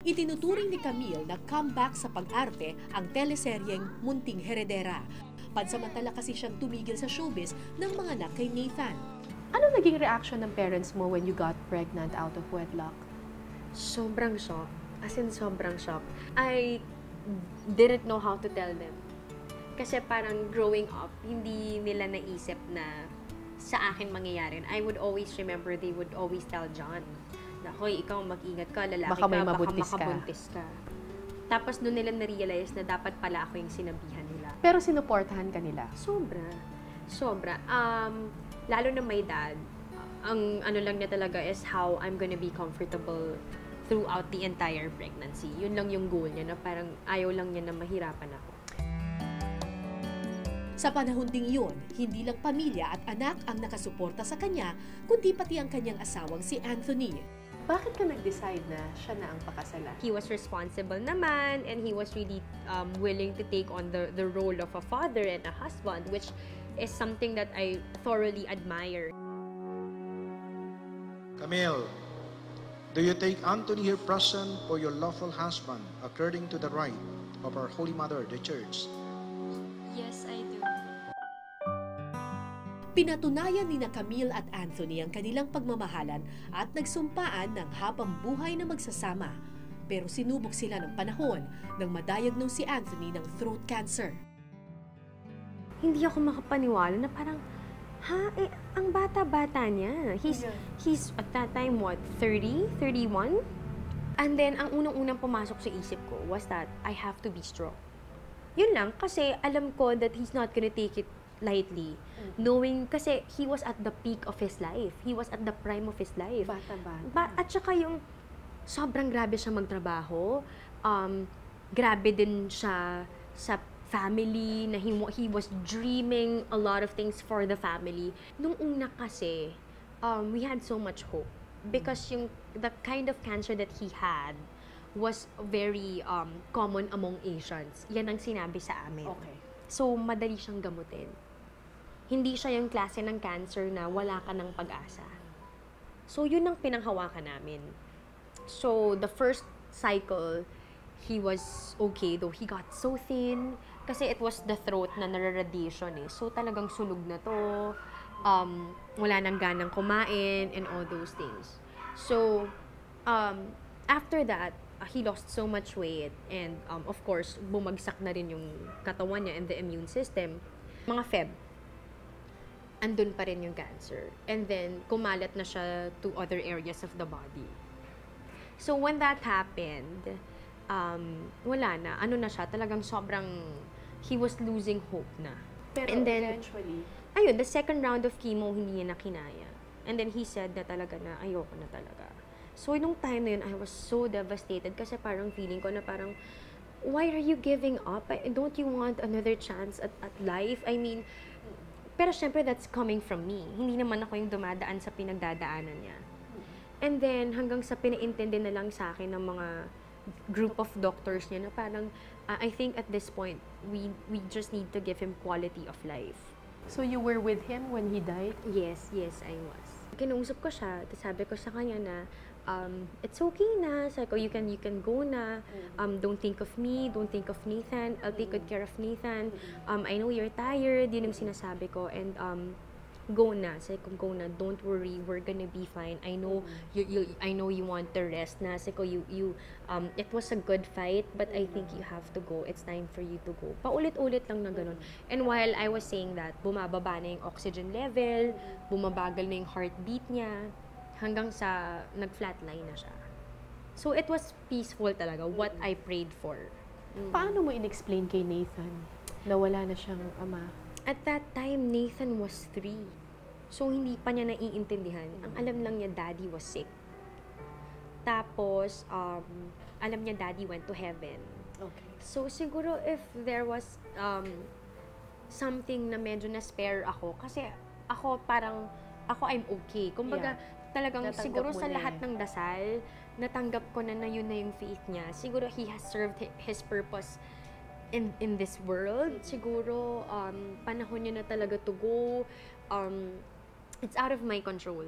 Itinuturing ni Camille na comeback sa pag-arte ang teleseryeng Munting Heredera. Pansamantala kasi siyang tumigil sa showbiz ng mga anak kay Nathan. Ano naging reaction ng parents mo when you got pregnant out of wedlock? Sobrang shock. As in, sobrang shock. I didn't know how to tell them. Kasi parang growing up, hindi nila naisip na sa akin mangyayari. I would always remember, they would always tell John na, hoy, ikaw mag-ingat ka, lalaki Baka may ka, baka mabuntis ka." makabuntis ka. Tapos doon nila na-realize na dapat pala ako yung sinabihan nila. Pero sinuportahan ka nila? Sobra. Sobra. Lalo na my dad, ang ano lang niya talaga is how I'm gonna be comfortable throughout the entire pregnancy. Yun lang yung goal niya, na parang ayaw lang niya na mahirapan ako. Sa panahon ding yun, hindi lang pamilya at anak ang nakasuporta sa kanya, kundi pati ang kanyang asawang si Anthony. Bakit ka nag-decide na siya na ang pakasalan? He was responsible naman, and he was really willing to take on the role of a father and a husband, which is something that I thoroughly admire. Camille, do you take Anthony here present for your lawful husband according to the rite of our Holy Mother, the Church? Yes, I do. Pinatunayan ni na Camille at Anthony ang kanilang pagmamahalan at nagsumpaan ng habang buhay na magsasama. Pero sinubok sila ng panahon nang madiagnose si Anthony ng throat cancer. Hindi ako makapaniwala na parang, ang bata-bata niya. He's at that time, what, 30? 31? And then, ang unang-unang pumasok sa isip ko was that I have to be strong. Yun lang, kasi alam ko that he's not gonna take it lightly. Knowing, kasi he was at the peak of his life. He was at the prime of his life. Bata-bata. At saka yung sobrang grabe siya magtrabaho. Grabe din siya sa family, na he was dreaming a lot of things for the family. Nung una kasi, we had so much hope. Because the kind of cancer that he had was very common among Asians. Yan ang sinabi sa amin. Okay. So, madali siyang gamutin. Hindi siya yung klase ng cancer na wala ka ng pag-asa. So, yun ang pinanghawakan namin. So, the first cycle, he was okay, though he got so thin. Kasi it was the throat na nare-radiation eh. So, talagang sunog na to. Wala nang ganang kumain and all those things. So, after that, he lost so much weight, and of course, bumagsak na rin yung katawan niya and the immune system. Mga Feb, andun pa rin yung cancer. And then, kumalat na siya to other areas of the body. So, when that happened, wala na. Ano na siya, talagang sobrang, he was losing hope na. Pero and then, eventually, ayun, the second round of chemo, hindi niya na kinaya. And then, he said na talaga na, ayoko na talaga. So, nung time na yun, I was so devastated kasi parang feeling ko na parang, why are you giving up? Don't you want another chance at life? I mean, pero syempre that's coming from me. Hindi naman ako yung dumadaan sa pinagdadaanan niya. And then, hanggang sa pinaintindi na lang sa akin ng mga group of doctors niya na parang, I think at this point, we just need to give him quality of life. so you were with him when he died? Yes, I was. Kinausap ko siya, tapos sabi ko sa kanya na, it's okay na. Sabi ko, you can go na. Don't think of me, don't think of Nathan. I'll take good care of Nathan. I know you're tired, yun yung sinasabi ko. And go na. Sabi ko, go na. Don't worry, we're gonna be fine. I know I know you want to rest na. Sabi ko, it was a good fight, but I think you have to go. It's time for you to go. Paulit-ulit lang na ganun. And while I was saying that, bumababa na yung oxygen level, bumabagal na yung heartbeat niya, hanggang sa nag-flatline na siya. So, it was peaceful talaga, what I prayed for. Paano mo in-explain kay Nathan na wala na siyang ama? At that time, Nathan was 3. So, hindi pa niya naiintindihan. Ang alam lang niya, daddy was sick. Tapos, alam niya, daddy went to heaven. Okay. So, siguro if there was something na medyo na-spare ako, kasi ako I'm okay. Kumbaga, talagang Natanggap siguro mo sa na lahat eh. ng dasal, natanggap ko na yun na yung faith niya. Siguro he has served his purpose in this world. Siguro panahon niya na talaga to go. It's out of my control.